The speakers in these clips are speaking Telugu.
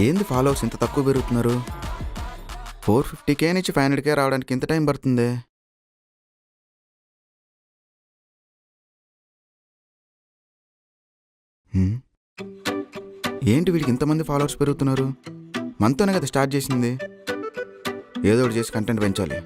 ఏంది ఫాలోవర్స్ ఇంత తక్కువ పెరుగుతున్నారు? 450K నుంచి 500K రావడానికి ఇంత టైం పడుతుంది? హ్మ్. ఏంటి వీడికి ఇంతమంది ఫాలోవర్స్ పెరుగుతున్నారు? మనతోనే కదా స్టార్ట్ చేసింది. ఏదో ఒకటి చేసి కంటెంట్ పెంచాలి.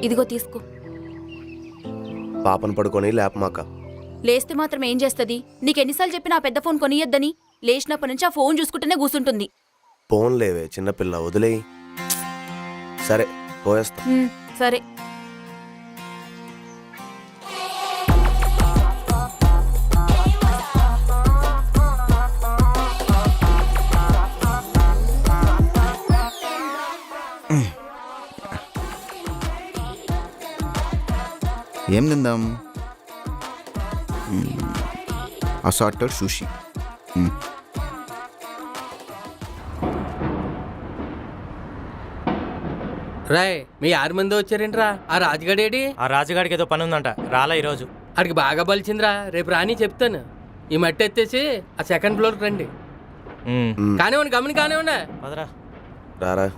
ఇదిగో తీసుకో. పాపను పడుకొని లేపమాక. లేస్తే మాత్రం ఏం చేస్తుంది? నీకెన్నిసార్లు చెప్పినా ఆ పెద్ద ఫోన్ కొనియొద్దని. లేచినప్పటి నుంచి ఆ ఫోన్ చూసుకుంటూనే కూర్చుంటుంది. ఫోన్ లేవే చిన్నపిల్ల, వదిలేయి. సరే పోయేస్తా. సరే. ఏం తిందాం? అసార్టెడ్ సుషి. రాయ్, మీ 6 మంది వచ్చారేంట్రా? ఆ రాజుగాడేడి? ఆ రాజుగాడికి ఏదో పని ఉందంట, రాలా ఈరోజు. అడికి బాగా బలిచిందిరా. రేపు రాని చెప్తాను. ఈ మట్టి ఎత్తేసి ఆ సెకండ్ ఫ్లోర్కి రండి. కానివ్వండి, గమని కానివ్వండి. పదరా. రారా.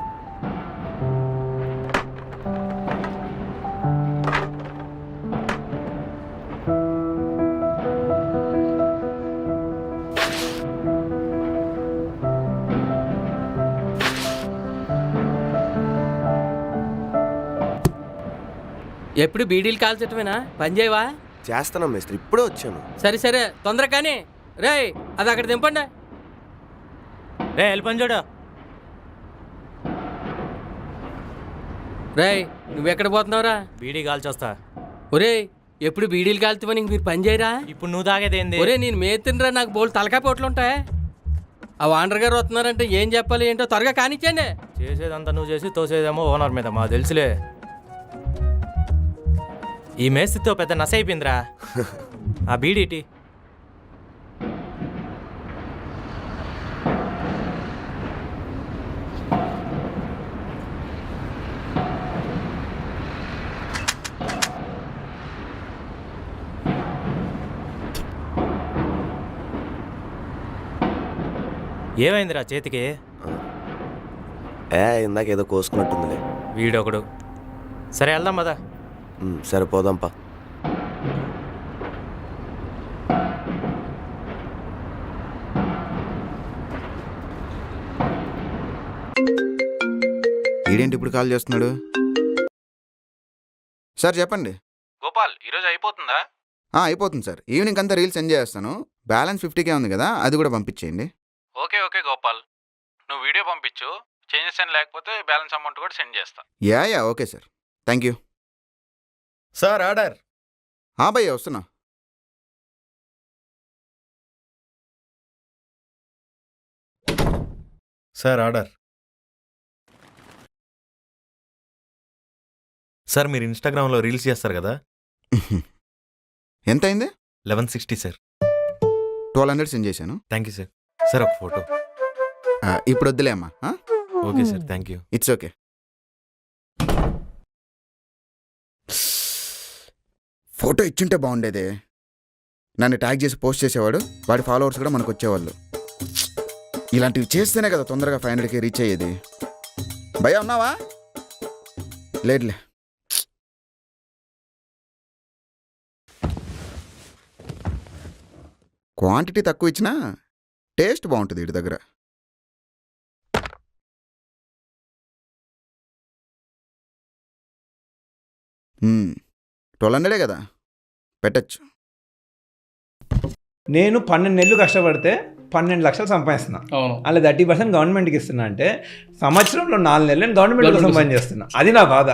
ఎప్పుడు బీడీలు కాల్చటమేనా? పని చేయవా? చేస్తానా మేస్త్రి, ఇప్పుడే వచ్చాను. సరే సరే, తొందర కానీ. రేయ్, అది అక్కడ దింపండి. రే వెళ్ళిపని చూడు. రేయ్, నువ్వెక్కడ పోతున్నావురా? బీడీ కాల్చొస్తా. ఒరే, ఎప్పుడు బీడీలు కాల్తామని మీరు పని చేయరా? ఇప్పుడు నువ్వు తాగేదేంది? ఒరే, నేను మేతినరా, నాకు బోల్ తలకాయ పోట్లు ఉంటాయి. ఆ వాండర్ గారు వస్తున్నారంటే ఏం చెప్పాలి ఏంటో త్వరగా కానిచ్చండి. చేసేదంతా నువ్వు చేసి తోసేదేమో ఓనర్ మీద, మా తెలుసులే. ఈ మేస్త్రితో పెద్ద నస అయిపోయిందిరా. ఆ బీడీటి ఏమైందిరా చేతికి? ఇందాక ఏదో కోసుకున్నట్టుందిలే. వీడొకడు. సరే వెళ్దాం పదా. సరే పోదాంపా. ఈడేంటి ఇప్పుడు కాల్ చేస్తున్నాడు? సార్ చెప్పండి. గోపాల్, ఈరోజు అయిపోతుందా? అయిపోతుంది సార్. ఈవినింగ్ అంతా రీల్స్ సెండ్ చేస్తాను. బ్యాలెన్స్ 50K ఉంది కదా, అది కూడా పంపించేయండి. ఓకే ఓకే గోపాల్, నువ్వు వీడియో పంపించు. చేంజెస్ అని లేకపోతే బ్యాలెన్స్ అమౌంట్ కూడా సెండ్ చేస్తా. Yeah okay sir, thank you sir. Order. భయ్యా వస్తున్నా. Sir order. సార్ మీరు ఇన్స్టాగ్రామ్లో రీల్స్ చేస్తారు కదా? ఎంత అయింది? 1160 సార్. 1200 సెండ్ చేశాను. Thank you sir. సార్ ఒక ఫోటో. ఇప్పుడు వద్దులే అమ్మా. Okay sir, thank you. It's okay. Photo ఇచ్చుంటే బాగుండేదే. నన్ను ట్యాగ్ చేసి పోస్ట్ చేసేవాడు, వాడి ఫాలోవర్స్ కూడా మనకు వచ్చేవాళ్ళు. ఇలాంటివి చేస్తేనే కదా తొందరగా 500K రీచ్ అయ్యేది. భయ్యా ఉన్నావా? లేదులే. క్వాంటిటీ తక్కువ ఇచ్చినా టేస్ట్ బాగుంటుంది వీడి దగ్గర. 1200 కదా, పెట్టచ్చు. నేను 12 నెలలు కష్టపడితే 12 లక్షలు సంపాదిస్తున్నా. అవును. అలా 30% గవర్నమెంట్కి ఇస్తున్నా అంటే సంవత్సరంలో 4 నెలలు నేను గవర్నమెంట్ కోసం సంపాదించేస్తున్నా. అది నా బాధ.